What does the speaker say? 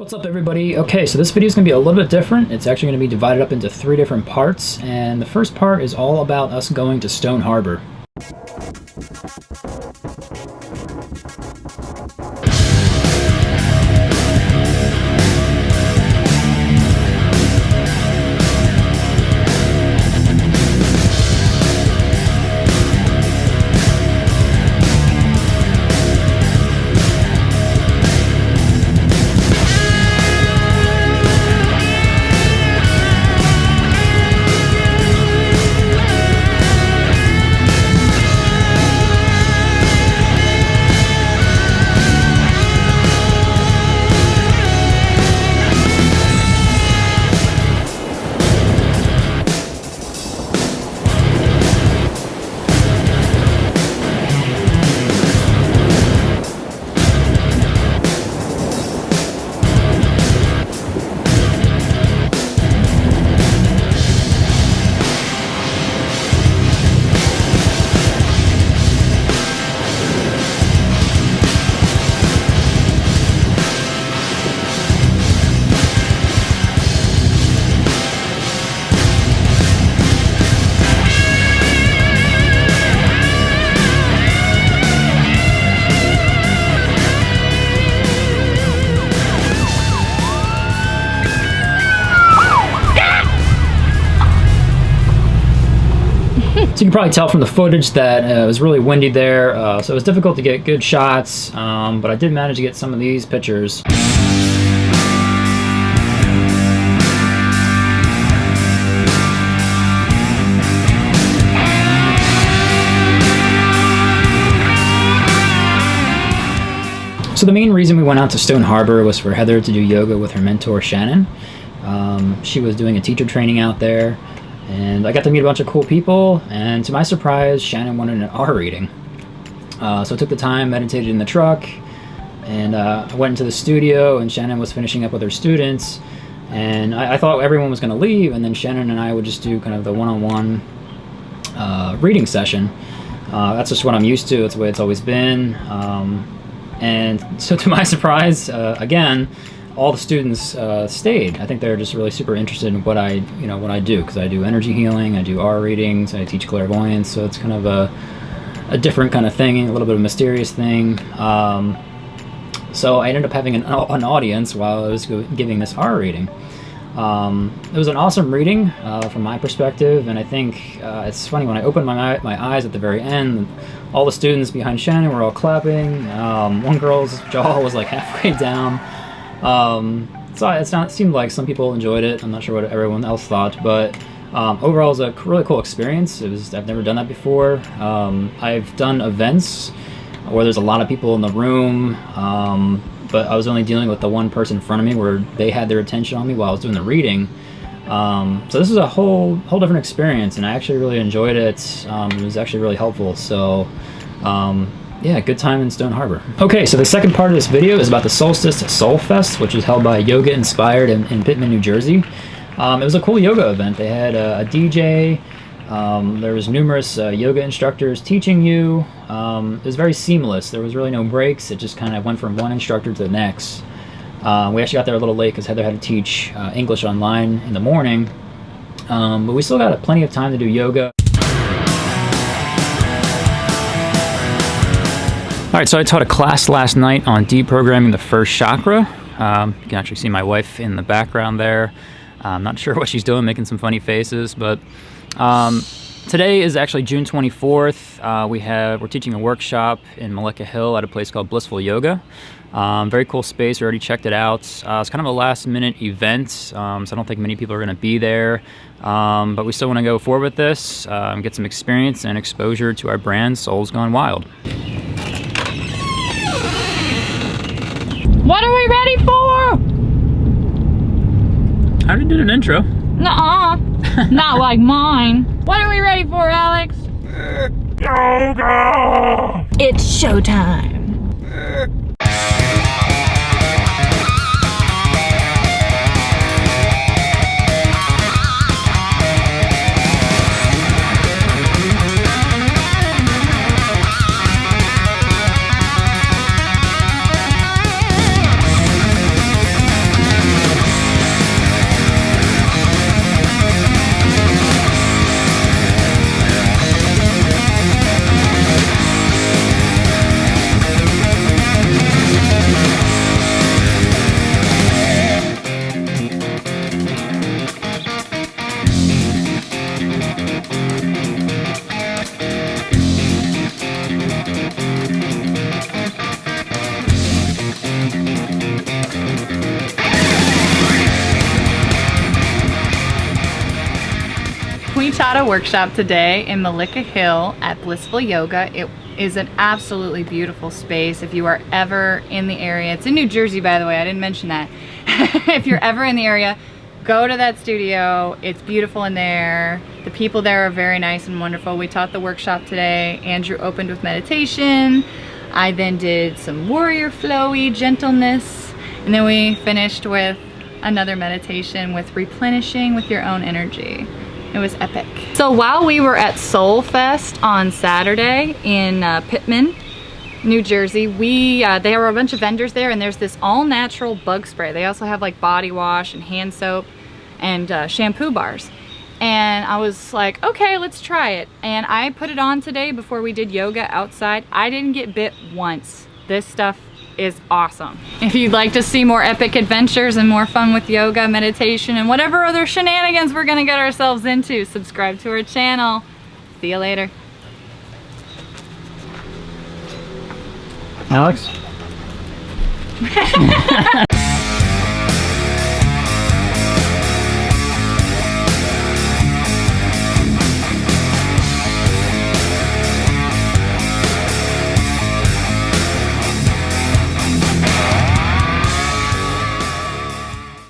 What's up everybody? Okay, so this video is going to be a little bit different. It's actually going to be divided up into 3 different parts, and the first part is all about us going to Stone Harbor. So you can probably tell from the footage that it was really windy there, so it was difficult to get good shots, but I did manage to get some of these pictures. So the main reason we went out to Stone Harbor was for Heather to do yoga with her mentor Shannon. She was doing a teacher training out there, and I got to meet a bunch of cool people, and to my surprise, Shannon wanted an R reading. So I took the time, meditated in the truck, and I went into the studio, and Shannon was finishing up with her students, and I thought everyone was going to leave, and then Shannon and I would just do kind of the one-on-one reading session. That's just what I'm used to. It's the way it's always been. And so to my surprise, again, all the students stayed. I think they're just really super interested in what I do, because I do energy healing, I do R readings, I teach clairvoyance, so it's kind of a different kind of thing, a little bit of a mysterious thing. So I ended up having an audience while I was giving this R reading. It was an awesome reading from my perspective, and I think it's funny, when I opened my eyes at the very end, all the students behind Shannon were all clapping. One girl's jaw was like halfway down. So it seemed like some people enjoyed it. I'm not sure what everyone else thought, but overall it was a really cool experience. I've never done that before. I've done events where there's a lot of people in the room, but I was only dealing with the one person in front of me where they had their attention on me while I was doing the reading. So this is a whole different experience, and I actually really enjoyed it. It was actually really helpful. So yeah, good time in Stone Harbor. Okay, so the second part of this video is about the Solstice Soul Fest, which is held by Yoga Inspired in Pittman, New Jersey. It was a cool yoga event. They had a DJ. There was numerous yoga instructors teaching you. It was very seamless. There was really no breaks. It just kind of went from one instructor to the next. We actually got there a little late because Heather had to teach English online in the morning. But we still got plenty of time to do yoga. Alright, so I taught a class last night on deprogramming the first chakra. You can actually see my wife in the background there. I'm not sure what she's doing, making some funny faces, but today is actually June 24th. We're teaching a workshop in Malika Hill at a place called Blissful Yoga. Very cool space. We already checked it out. It's kind of a last-minute event, so I don't think many people are going to be there. But we still want to go forward with this, get some experience and exposure to our brand, Souls Gone Wild. What are we ready for? I already did an intro. Nuh-uh. Not like mine. What are we ready for, Alex? Yoga! It's showtime. taught a workshop today in Malika Hill at Blissful Yoga. It is an absolutely beautiful space. If you are ever in the area, it's in New Jersey, by the way, I didn't mention that. If you're ever in the area, go to that studio. It's beautiful in there. The people there are very nice and wonderful. We taught the workshop today. Andrew opened with meditation. I then did some warrior flowy gentleness, and then we finished with another meditation with replenishing with your own energy. It was epic. So while we were at Soul Fest on Saturday in Pittman, New Jersey, there were a bunch of vendors there, and there's this all-natural bug spray. They also have like body wash and hand soap and shampoo bars. And I was like, okay, let's try it. And I put it on today before we did yoga outside. I didn't get bit once. This stuff is awesome. If you'd like to see more epic adventures and more fun with yoga, meditation, and whatever other shenanigans we're gonna get ourselves into, subscribe to our channel. See you later. Alex?